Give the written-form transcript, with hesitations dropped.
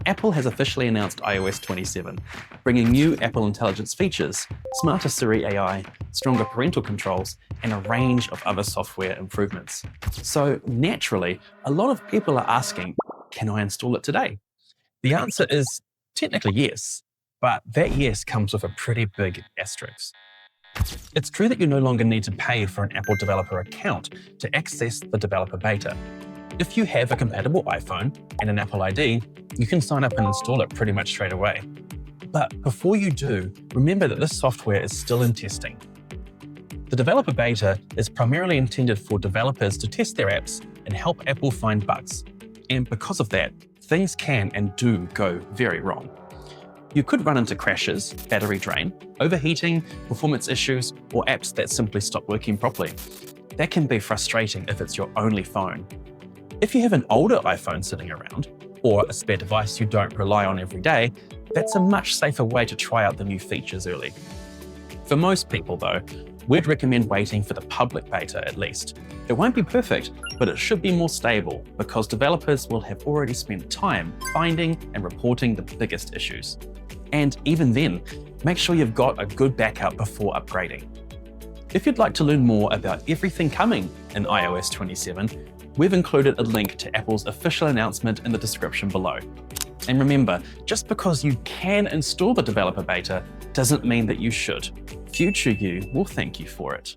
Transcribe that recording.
Apple has officially announced iOS 27, bringing new Apple Intelligence features, smarter Siri AI, stronger parental controls, and a range of other software improvements. So naturally, a lot of people are asking, can I install it today? The answer is technically yes, but that yes comes with a pretty big asterisk. It's true that you no longer need to pay for an Apple developer account to access the developer beta. If you have a compatible iPhone and an Apple ID, you can sign up and install it pretty much straight away. But before you do, remember that this software is still in testing. The developer beta is primarily intended for developers to test their apps and help Apple find bugs. And because of that, things can and do go very wrong. You could run into crashes, battery drain, overheating, performance issues, or apps that simply stop working properly. That can be frustrating if it's your only phone. If you have an older iPhone sitting around, or a spare device you don't rely on every day, that's a much safer way to try out the new features early. For most people though, we'd recommend waiting for the public beta at least. It won't be perfect, but it should be more stable because developers will have already spent time finding and reporting the biggest issues. And even then, make sure you've got a good backup before upgrading. If you'd like to learn more about everything coming in iOS 27, we've included a link to Apple's official announcement in the description below. And remember, just because you can install the developer beta doesn't mean that you should. Future you will thank you for it.